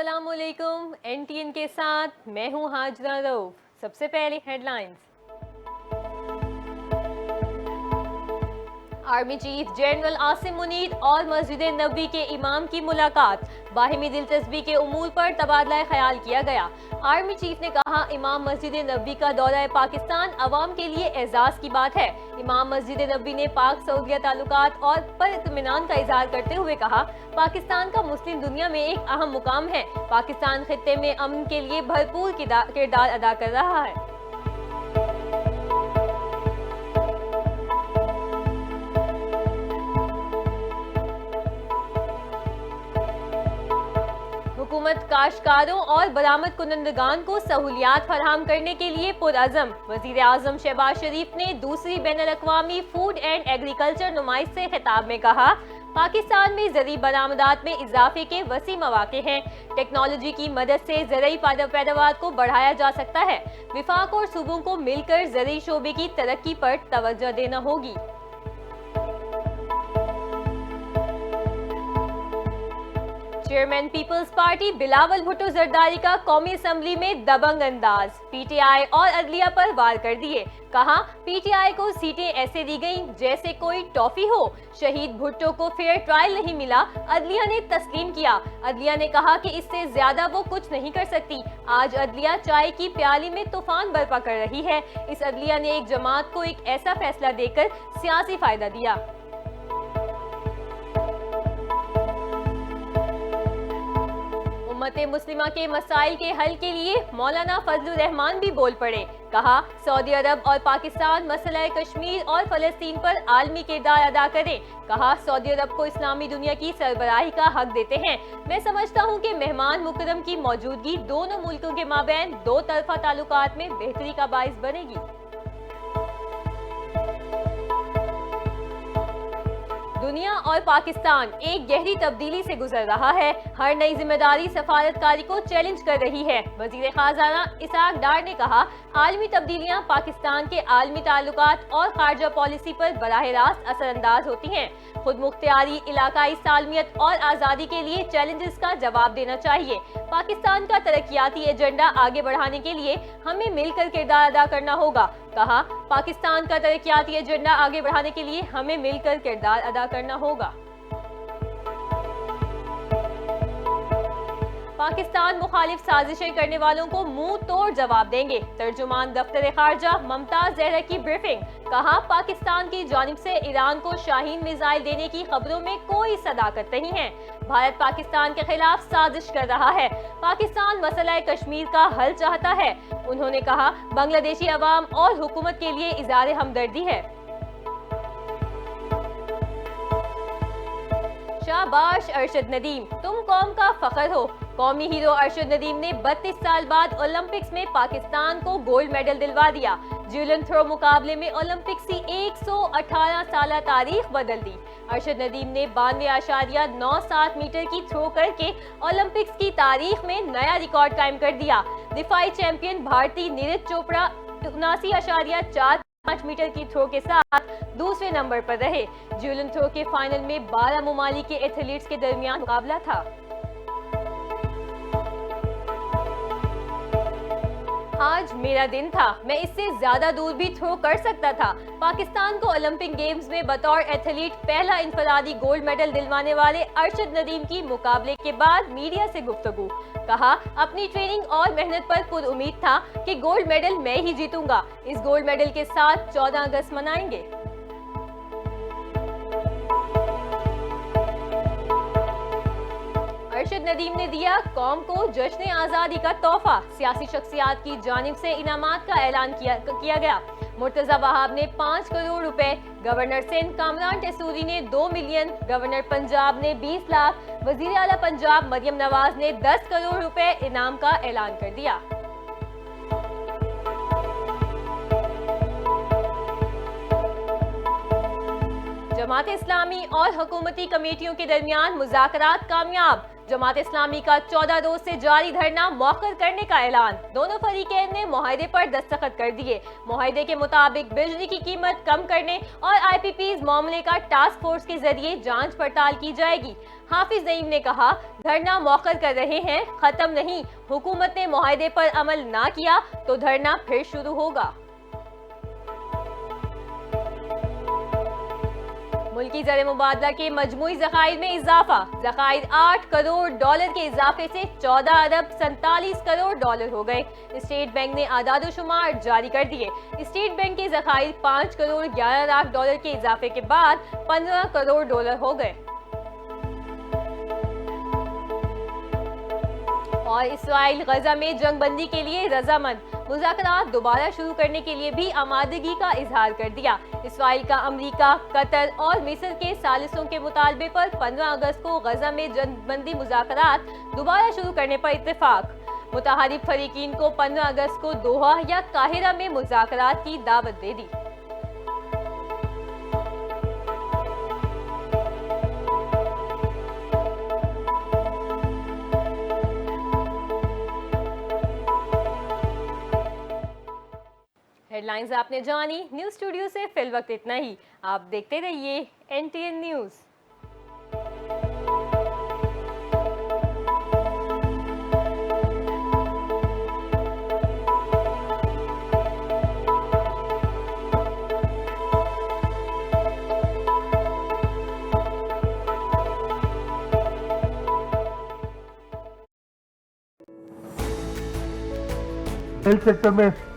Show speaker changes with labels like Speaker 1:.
Speaker 1: अस्सलाम वालेकुम। NTN के साथ मैं हूँ हाजरा रऊफ। सबसे पहले headlines. Army chief general Asim Munir और मस्जिद नबवी के इमाम की मुलाकात, बाहिमी दिलचस्पी के उमूर पर तबादला ख्याल किया गया। आर्मी चीफ ने कहा, इमाम मस्जिद नबवी का दौरा पाकिस्तान अवाम के लिए एजाज की बात है। इमाम मस्जिद नबवी ने पाक सऊदिया ताल्लुकात और पर इत्मीनान का इजहार करते हुए कहा, पाकिस्तान का मुस्लिम दुनिया में एक अहम मुकाम है। पाकिस्तान खित्ते में अमन के लिए भरपूर किरदार अदा कर रहा है। हुकूमत काश्तकारों और बरामद कुनंदगान को सहूलियात फराहम करने के लिए पुरअज़म। वज़ीर आज़म शहबाज शरीफ ने दूसरी बैनुल-अक़वामी फूड एंड एग्रीकल्चर नुमाइश से खिताब में कहा, पाकिस्तान में ज़रई बरामदात में इजाफे के वसी मौक़े हैं। टेक्नोलॉजी की मदद से ज़रई पैदावार को बढ़ाया जा सकता है। विफाक और सूबों को मिलकर ज़रई शोबे की तरक्की पर तवज्जो देना होगी। चेयरमैन पीपल्स पार्टी बिलावल भुट्टो जरदारी का कौमी असम्बली में दबंग अंदाज, पीटीआई और अदलिया पर वार कर दिए। कहा, पीटीआई को सीटें ऐसे दी गईं जैसे कोई टॉफी हो। शहीद भुट्टो को फेयर ट्रायल नहीं मिला, अदलिया ने तस्लीम किया। अदलिया ने कहा कि इससे ज्यादा वो कुछ नहीं कर सकती। आज अदलिया चाय की प्याली में तूफान बर्पा कर रही है। इस अदलिया ने एक जमात को एक ऐसा फैसला देकर सियासी फायदा दिया। उम्मते मुस्लिमा के मसाइल के हल के लिए मौलाना फजलुर रहमान भी बोल पड़े। कहा, सऊदी अरब और पाकिस्तान मसला कश्मीर और फलस्तीन पर आलमी किरदार अदा करें। कहा, सऊदी अरब को इस्लामी दुनिया की सरबराही का हक देते हैं। मैं समझता हूं कि मेहमान मुकर्रम की मौजूदगी दोनों मुल्कों के माबैन दो तरफा ताल्लुकात में बेहतरी का बाइस बनेगी। दुनिया और पाकिस्तान एक गहरी तब्दीली से गुजर रहा है। हर नई जिम्मेदारी सफारतकारी को चैलेंज कर रही है। वजीर खाजाना इसाक डार ने कहा, आलमी तब्दीलियां पाकिस्तान के आलमी ताल्लुकात और खारजा पॉलिसी पर बराह रास्त असरअंदाज होती हैं। खुद मुख्तियारी, इलाकाई सालमियत और आज़ादी के लिए चैलेंजेस का जवाब देना चाहिए। पाकिस्तान का तरक्याती एजेंडा आगे बढ़ाने के लिए हमें मिलकर किरदार अदा करना होगा। कहा, पाकिस्तान का तरक्याती एजेंडा आगे बढ़ाने के लिए हमें मिलकर किरदार अदा करना होगा। पाकिस्तान मुखालिफ साजिशें करने वालों को मुंह तोड़ जवाब देंगे। तर्जुमान दफ्तर खारजा मुमताज जहरा की ब्रीफिंग। कहा, पाकिस्तान की जानिब से ईरान को शाहीन मिसाइल देने की खबरों में कोई सदाकत नहीं है। भारत पाकिस्तान के खिलाफ साजिश कर रहा है। पाकिस्तान मसला कश्मीर का हल चाहता है। उन्होंने कहा, बांग्लादेशी अवाम और हुकूमत के लिए इज़हार हमदर्दी है। शाबाश अरशद नदीम, तुम कौम का फख्र हो। कौमी हीरो अरशद नदीम ने 32 साल बाद ओलंपिक्स में पाकिस्तान को गोल्ड मेडल दिलवा दिया। ज्यूलन थ्रो मुकाबले में ओलंपिक्स की 118 साल तारीख बदल दी। अरशद नदीम ने 92.97 मीटर की थ्रो करके ओलंपिक्स की तारीख में नया रिकॉर्ड कायम कर दिया। दिफाई चैंपियन भारतीय नीरज चोपड़ा 79.45 मीटर की थ्रो के साथ दूसरे नंबर पर रहे। ज्यूलन थ्रो के फाइनल में 12 मुमालिक के एथलीट्स के दरमियान मुकाबला था। आज मेरा दिन था, मैं इससे ज्यादा दूर भी थ्रो कर सकता था। पाकिस्तान को ओलंपिक गेम्स में बतौर एथलीट पहला इंफरादी गोल्ड मेडल दिलवाने वाले अरशद नदीम की मुकाबले के बाद मीडिया से गुफ्तगू। कहा, अपनी ट्रेनिंग और मेहनत पर खुद उम्मीद था कि गोल्ड मेडल मैं ही जीतूंगा। इस गोल्ड मेडल के साथ 14 अगस्त मनाएंगे। अरशद नदीम ने दिया कौम को जश्न आज़ादी का तोहफा। सियासी शख्सियात की जानिब से इनामात का ऐलान किया गया। मुर्तजा वहाब ने 5 करोड़ रुपए, गवर्नर सिंध कामरान टेसूरी ने 2 मिलियन, गवर्नर पंजाब ने 20 लाख, वजीर आला पंजाब मरियम नवाज ने 10 करोड़ रुपए इनाम का ऐलान कर दिया। जमात इस्लामी और हुकूमती कमेटियों के दरमियान मुज़ाकरात कामयाब। जमात इस्लामी का 14 रोज से जारी धरना मौखर करने का ऐलान। दोनों फरीकैन ने मुआहदे पर दस्तखत कर दिए। मुआहदे के मुताबिक बिजली की कीमत कम करने और IPPs मामले का टास्क फोर्स के जरिए जांच पड़ताल की जाएगी। हाफिज नईम ने कहा, धरना मौखर कर रहे हैं, खत्म नहीं। हुकूमत ने मुआहदे पर अमल ना किया तो धरना फिर शुरू होगा। मुल्की ज़र मुबादला के मजमूई ज़खायर में इजाफा। ज़खायर $8 करोड़ के इजाफे से 14 अरब 47 करोड़ डॉलर हो गए। स्टेट बैंक ने आदादोशुमार जारी कर दिए। स्टेट बैंक के ज़खायर $5 करोड़ 11 लाख के इजाफे के बाद $15 करोड़ हो गए। और इसराइल गजा में जंग बंदी के लिए रजामंद। मुज़ाकरात दोबारा शुरू करने के लिए भी आमादगी का इजहार कर दिया। इसराइल का अमरीका, कतर और मिस्र के सालिसों के मुतालबे पर 15 अगस्त को गजा में जंग बंदी मुज़ाकरात दोबारा शुरू करने पर इत्तेफाक। मुतहारिफ फरीकीन को 15 अगस्त को दोहा या काहिरा में मुज़ाकरात की दावत दे दी। हेडलाइंस आपने जानी। न्यूज़ स्टूडियो से फिल वक्त इतना ही। आप देखते रहिए NTN न्यूज़।
Speaker 2: हेल्थ सेक्टर में